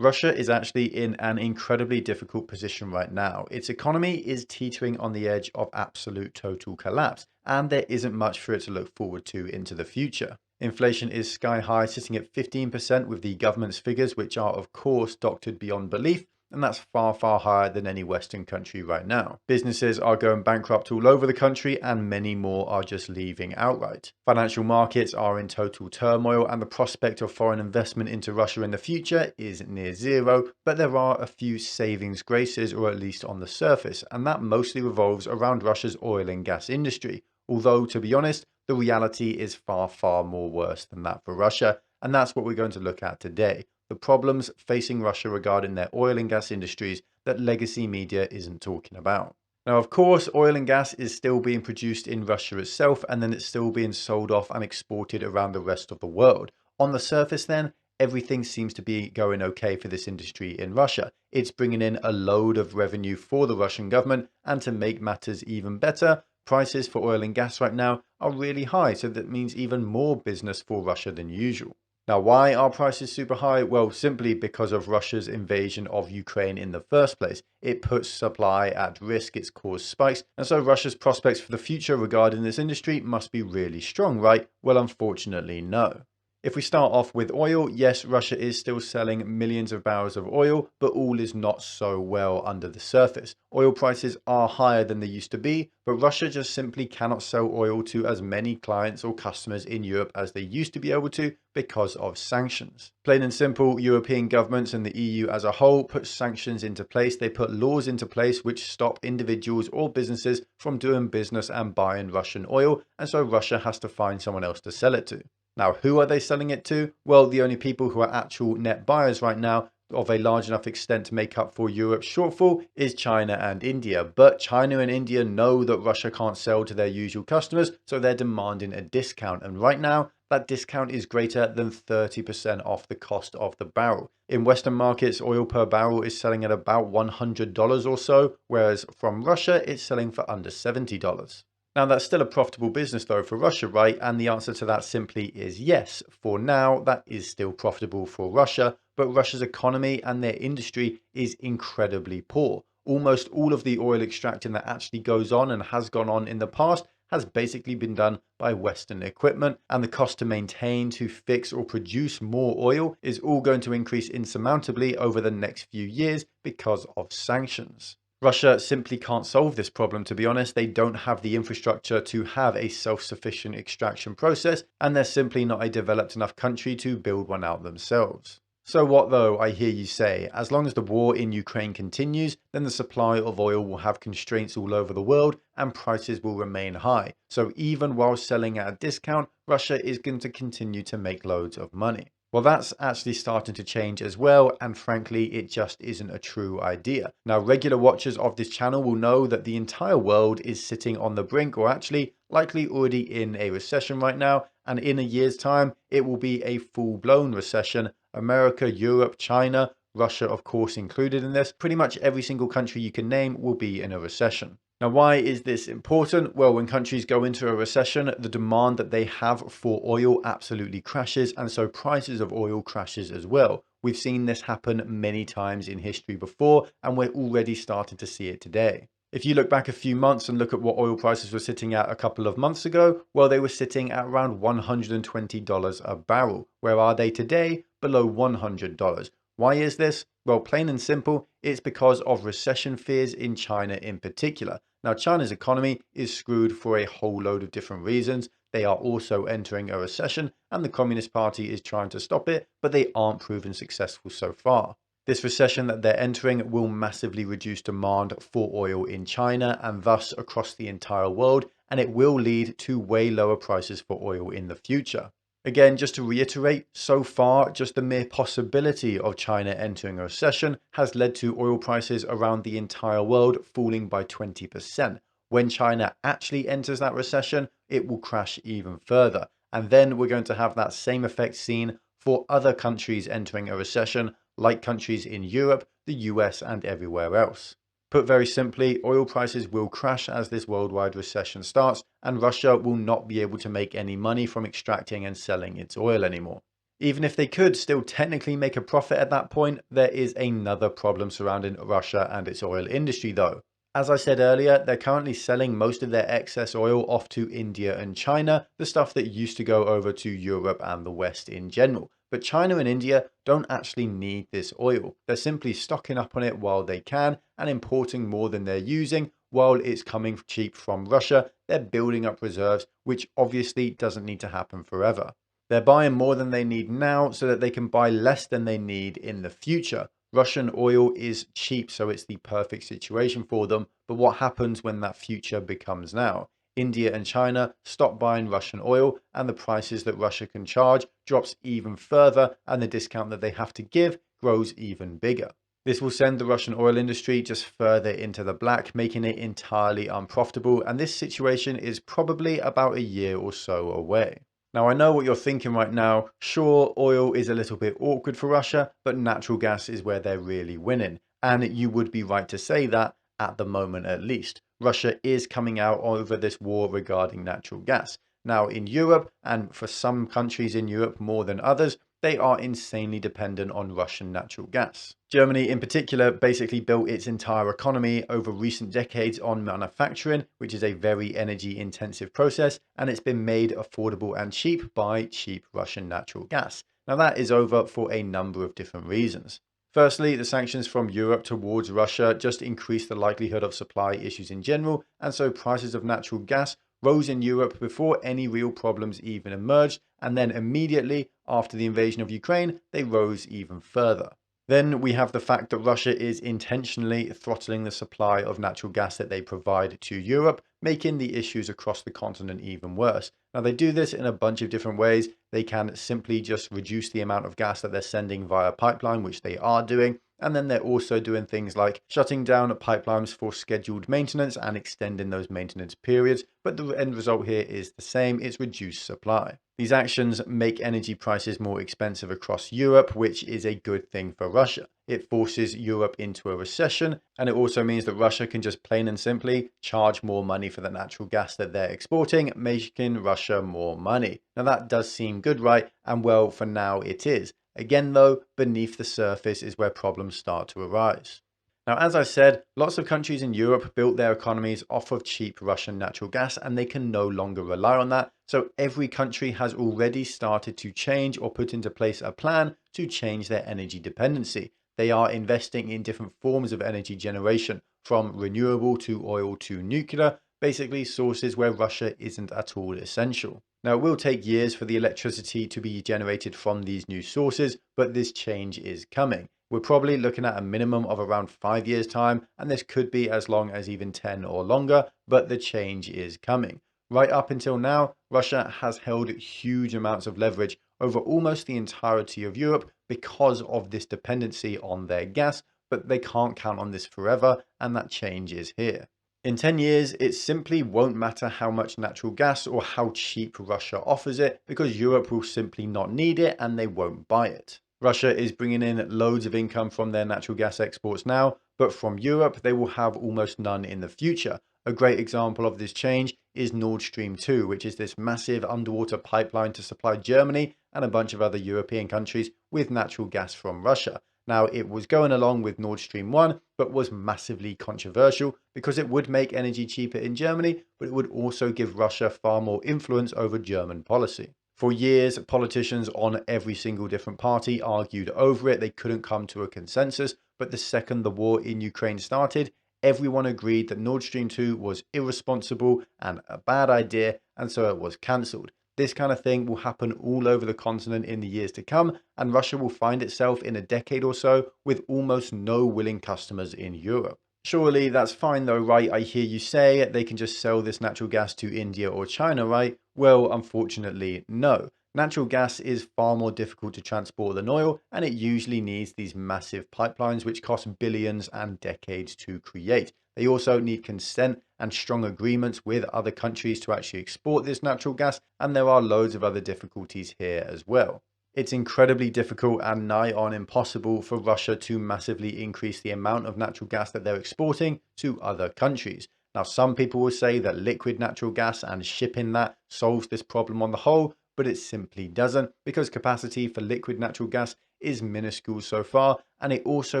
Russia is actually in an incredibly difficult position right now. Its economy is teetering on the edge of absolute total collapse, and there isn't much for it to look forward to into the future. Inflation is sky high, sitting at 15% with the government's figures, which are, of course, doctored beyond belief, and that's far, far higher than any Western country right now. Businesses are going bankrupt all over the country, and many more are just leaving outright. Financial markets are in total turmoil, and the prospect of foreign investment into Russia in the future is near zero, but there are a few savings graces, or at least on the surface, and that mostly revolves around Russia's oil and gas industry. Although, to be honest, the reality is far, far more worse than that for Russia, and that's what we're going to look at today. The problems facing Russia regarding their oil and gas industries that legacy media isn't talking about. Now, of course, oil and gas is still being produced in Russia itself, and then it's still being sold off and exported around the rest of the world. On the surface, then, everything seems to be going okay for this industry in Russia. It's bringing in a load of revenue for the Russian government, and to make matters even better, prices for oil and gas right now are really high, so that means even more business for Russia than usual. Now, why are prices super high? Well, simply because of Russia's invasion of Ukraine in the first place. It puts supply at risk, it's caused spikes, and so Russia's prospects for the future regarding this industry must be really strong, right? Well, unfortunately, no. If we start off with oil, yes, Russia is still selling millions of barrels of oil, but all is not so well under the surface. Oil prices are higher than they used to be, but Russia just simply cannot sell oil to as many clients or customers in Europe as they used to be able to because of sanctions. Plain and simple, European governments and the EU as a whole put sanctions into place. They put laws into place which stop individuals or businesses from doing business and buying Russian oil, and so Russia has to find someone else to sell it to. Now, who are they selling it to? Well, the only people who are actual net buyers right now of a large enough extent to make up for Europe's shortfall is China and India. But China and India know that Russia can't sell to their usual customers, so they're demanding a discount. And right now, that discount is greater than 30% off the cost of the barrel. In Western markets, oil per barrel is selling at about $100 or so, whereas from Russia, it's selling for under $70. Now, that's still a profitable business though for Russia, right? And the answer to that simply is yes. For now, that is still profitable for Russia, but Russia's economy and their industry is incredibly poor. Almost all of the oil extracting that actually goes on and has gone on in the past has basically been done by Western equipment, and the cost to maintain, to fix or produce more oil is all going to increase insurmountably over the next few years because of sanctions. Russia simply can't solve this problem, to be honest. They don't have the infrastructure to have a self-sufficient extraction process, and they're simply not a developed enough country to build one out themselves. So what though, I hear you say? As long as the war in Ukraine continues, then the supply of oil will have constraints all over the world and prices will remain high. So even while selling at a discount, Russia is going to continue to make loads of money. Well, that's actually starting to change as well, and frankly, it just isn't a true idea. Now, regular watchers of this channel will know that the entire world is sitting on the brink, or actually likely already in a recession right now, and in a year's time, it will be a full-blown recession. America, Europe, China, Russia, of course, included in this. Pretty much every single country you can name will be in a recession. Now, why is this important? Well, when countries go into a recession, the demand that they have for oil absolutely crashes, and so prices of oil crashes as well. We've seen this happen many times in history before, and we're already starting to see it today. If you look back a few months and look at what oil prices were sitting at a couple of months ago, well, they were sitting at around $120 a barrel. Where are they today? Below $100. Why is this? Well, plain and simple, it's because of recession fears in China in particular. Now, China's economy is screwed for a whole load of different reasons. They are also entering a recession, and the Communist Party is trying to stop it, but they aren't proven successful so far. This recession that they're entering will massively reduce demand for oil in China and thus across the entire world, and it will lead to way lower prices for oil in the future. Again, just to reiterate, so far, just the mere possibility of China entering a recession has led to oil prices around the entire world falling by 20%. When China actually enters that recession, it will crash even further. And then we're going to have that same effect seen for other countries entering a recession, like countries in Europe, the US, and everywhere else. Put very simply, oil prices will crash as this worldwide recession starts, and Russia will not be able to make any money from extracting and selling its oil anymore. Even if they could still technically make a profit at that point, there is another problem surrounding Russia and its oil industry though. As I said earlier, they're currently selling most of their excess oil off to India and China, the stuff that used to go over to Europe and the West in general. But China and India don't actually need this oil. They're simply stocking up on it while they can and importing more than they're using. While it's coming cheap from Russia, they're building up reserves, which obviously doesn't need to happen forever. They're buying more than they need now so that they can buy less than they need in the future. Russian oil is cheap, so it's the perfect situation for them. But what happens when that future becomes now? India and China stop buying Russian oil, and the prices that Russia can charge drops even further, and the discount that they have to give grows even bigger. This will send the Russian oil industry just further into the black, making it entirely unprofitable, and this situation is probably about a year or so away. Now, I know what you're thinking right now. Sure, oil is a little bit awkward for Russia, but natural gas is where they're really winning. And you would be right to say that, at the moment at least. Russia is coming out over this war regarding natural gas. Now, in Europe, and for some countries in Europe more than others, they are insanely dependent on Russian natural gas. Germany in particular basically built its entire economy over recent decades on manufacturing, which is a very energy intensive process, and it's been made affordable and cheap by cheap Russian natural gas. Now that is over for a number of different reasons. Firstly, the sanctions from Europe towards Russia just increased the likelihood of supply issues in general, and so prices of natural gas rose in Europe before any real problems even emerged, and then immediately after the invasion of Ukraine, they rose even further. Then we have the fact that Russia is intentionally throttling the supply of natural gas that they provide to Europe, making the issues across the continent even worse. Now, they do this in a bunch of different ways. They can simply just reduce the amount of gas that they're sending via pipeline, which they are doing. And then they're also doing things like shutting down pipelines for scheduled maintenance and extending those maintenance periods. But the end result here is the same. It's reduced supply. These actions make energy prices more expensive across Europe, which is a good thing for Russia. It forces Europe into a recession, and it also means that Russia can just plain and simply charge more money for the natural gas that they're exporting, making Russia more money. Now that does seem good, right? And well, for now it is. Again though, beneath the surface is where problems start to arise. Now, as I said, lots of countries in Europe built their economies off of cheap Russian natural gas, and they can no longer rely on that. So every country has already started to change or put into place a plan to change their energy dependency. They are investing in different forms of energy generation, from renewable to oil to nuclear, basically sources where Russia isn't at all essential. Now, it will take years for the electricity to be generated from these new sources, but this change is coming. We're probably looking at a minimum of around 5 years' time, and this could be as long as even 10 or longer, but the change is coming. Right up until now, Russia has held huge amounts of leverage over almost the entirety of Europe because of this dependency on their gas, but they can't count on this forever, and that change is here. In 10 years, it simply won't matter how much natural gas or how cheap Russia offers it, because Europe will simply not need it and they won't buy it. Russia is bringing in loads of income from their natural gas exports now, but from Europe, they will have almost none in the future. A great example of this change is Nord Stream 2, which is this massive underwater pipeline to supply Germany and a bunch of other European countries with natural gas from Russia. Now, it was going along with Nord Stream 1, but was massively controversial because it would make energy cheaper in Germany, but it would also give Russia far more influence over German policy. For years, politicians on every single different party argued over it. They couldn't come to a consensus, but the second the war in Ukraine started, everyone agreed that Nord Stream 2 was irresponsible and a bad idea, and so it was cancelled. This kind of thing will happen all over the continent in the years to come, and Russia will find itself in a decade or so with almost no willing customers in Europe. Surely that's fine though, right? I hear you say they can just sell this natural gas to India or China, right? Well, unfortunately, no. Natural gas is far more difficult to transport than oil, and it usually needs these massive pipelines which cost billions and decades to create. They also need consent and strong agreements with other countries to actually export this natural gas, and there are loads of other difficulties here as well. It's incredibly difficult and nigh on impossible for Russia to massively increase the amount of natural gas that they're exporting to other countries. Now, some people will say that liquid natural gas and shipping that solves this problem on the whole, but it simply doesn't, because capacity for liquid natural gas is minuscule so far, and it also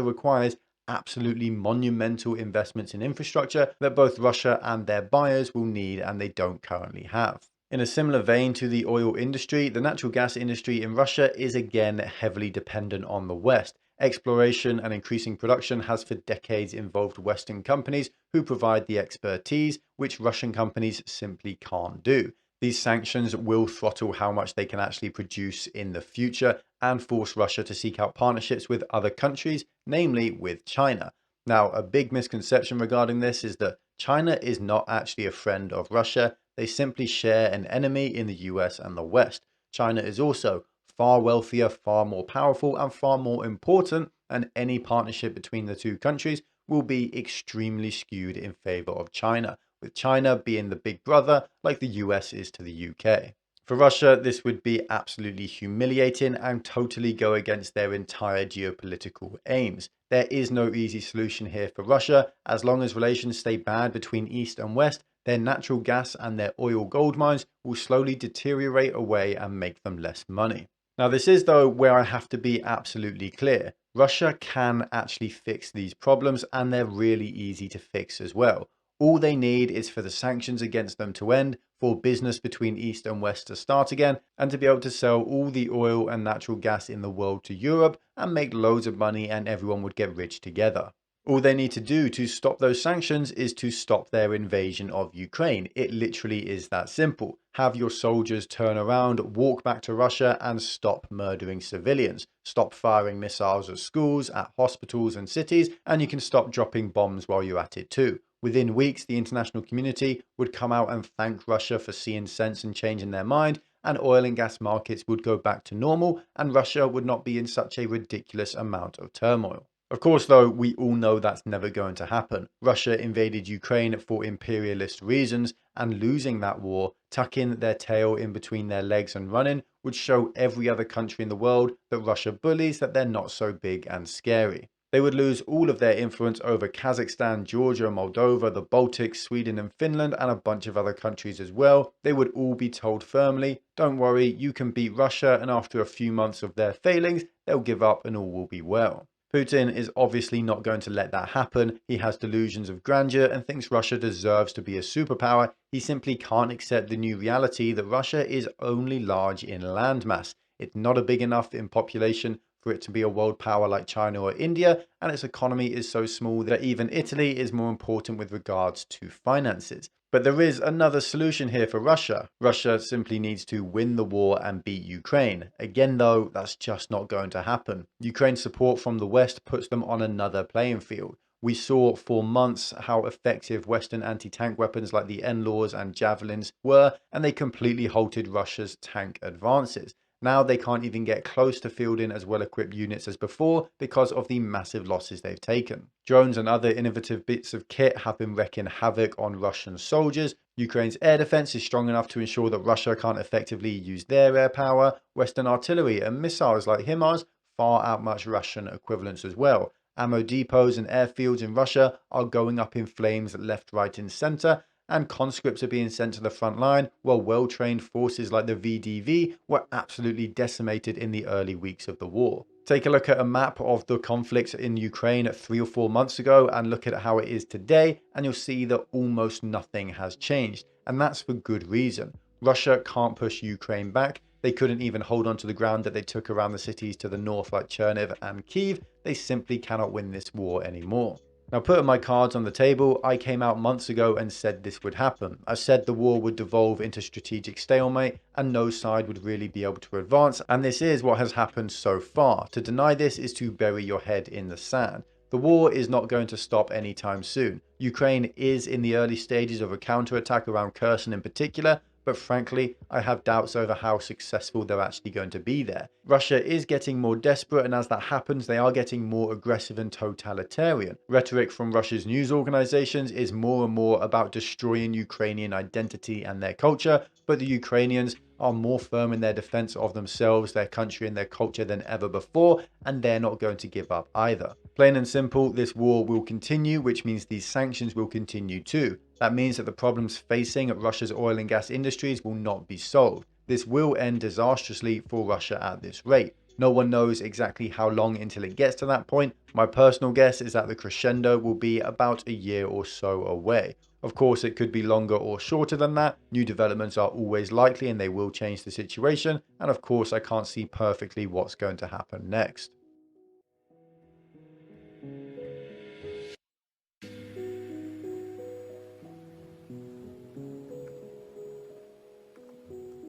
requires absolutely monumental investments in infrastructure that both Russia and their buyers will need and they don't currently have. In a similar vein to the oil industry, the natural gas industry in Russia is again heavily dependent on the West. Exploration and increasing production has for decades involved Western companies who provide the expertise, which Russian companies simply can't do. These sanctions will throttle how much they can actually produce in the future and force Russia to seek out partnerships with other countries, namely with China. Now, a big misconception regarding this is that China is not actually a friend of Russia. They simply share an enemy in the US and the West. China is also far wealthier, far more powerful, and far more important, and any partnership between the two countries will be extremely skewed in favor of China, with China being the big brother like the US is to the UK. For Russia, this would be absolutely humiliating and totally go against their entire geopolitical aims. There is no easy solution here for Russia. As long as relations stay bad between East and West, their natural gas and their oil gold mines will slowly deteriorate away and make them less money. Now, this is, though, where I have to be absolutely clear. Russia can actually fix these problems, and they're really easy to fix as well. All they need is for the sanctions against them to end, for business between East and West to start again, and to be able to sell all the oil and natural gas in the world to Europe and make loads of money, and everyone would get rich together. All they need to do to stop those sanctions is to stop their invasion of Ukraine. It literally is that simple. Have your soldiers turn around, walk back to Russia, and stop murdering civilians. Stop firing missiles at schools, at hospitals and cities, and you can stop dropping bombs while you're at it too. Within weeks, the international community would come out and thank Russia for seeing sense and changing their mind, and oil and gas markets would go back to normal, and Russia would not be in such a ridiculous amount of turmoil. Of course, though, we all know that's never going to happen. Russia invaded Ukraine for imperialist reasons, and losing that war, tucking their tail in between their legs and running, would show every other country in the world that Russia bullies that they're not so big and scary. They would lose all of their influence over Kazakhstan, Georgia, Moldova, the Baltics, Sweden and Finland, and a bunch of other countries as well. They would all be told firmly, don't worry, you can beat Russia, and after a few months of their failings, they'll give up and all will be well. Putin is obviously not going to let that happen. He has delusions of grandeur and thinks Russia deserves to be a superpower. He simply can't accept the new reality that Russia is only large in landmass. It's not a big enough in population for it to be a world power like China or India, and its economy is so small that even Italy is more important with regards to finances. But there is another solution here for Russia. Russia simply needs to win the war and beat Ukraine. Again, though, that's just not going to happen. Ukraine's support from the West puts them on another playing field. We saw for months how effective Western anti-tank weapons like the NLAWs and Javelins were, and they completely halted Russia's tank advances. Now they can't even get close to fielding as well-equipped units as before because of the massive losses they've taken. Drones and other innovative bits of kit have been wreaking havoc on Russian soldiers. Ukraine's air defense is strong enough to ensure that Russia can't effectively use their air power. Western artillery and missiles like HIMARS far outmatch Russian equivalents as well. Ammo depots and airfields in Russia are going up in flames left, right and center, and conscripts are being sent to the front line, while well-trained forces like the VDV were absolutely decimated in the early weeks of the war. Take a look at a map of the conflict in Ukraine 3 or 4 months ago and look at how it is today, and you'll see that almost nothing has changed, and that's for good reason. Russia can't push Ukraine back. They couldn't even hold on to the ground that they took around the cities to the north like Cherniv and Kyiv. They simply cannot win this war anymore. Now, putting my cards on the table, I came out months ago and said this would happen. I said the war would devolve into strategic stalemate and no side would really be able to advance, and this is what has happened so far. To deny this is to bury your head in the sand. The war is not going to stop anytime soon. Ukraine is in the early stages of a counterattack around Kherson in particular, but frankly, I have doubts over how successful they're actually going to be there. Russia is getting more desperate, and as that happens, they are getting more aggressive and totalitarian. Rhetoric from Russia's news organizations is more and more about destroying Ukrainian identity and their culture, but the Ukrainians are more firm in their defense of themselves, their country and their culture than ever before, and they're not going to give up either. Plain and simple, this war will continue, which means these sanctions will continue too. That means that the problems facing Russia's oil and gas industries will not be solved. This will end disastrously for Russia at this rate. No one knows exactly how long until it gets to that point. My personal guess is that the crescendo will be about a year or so away. Of course, it could be longer or shorter than that. New developments are always likely and they will change the situation. And of course, I can't see perfectly what's going to happen next.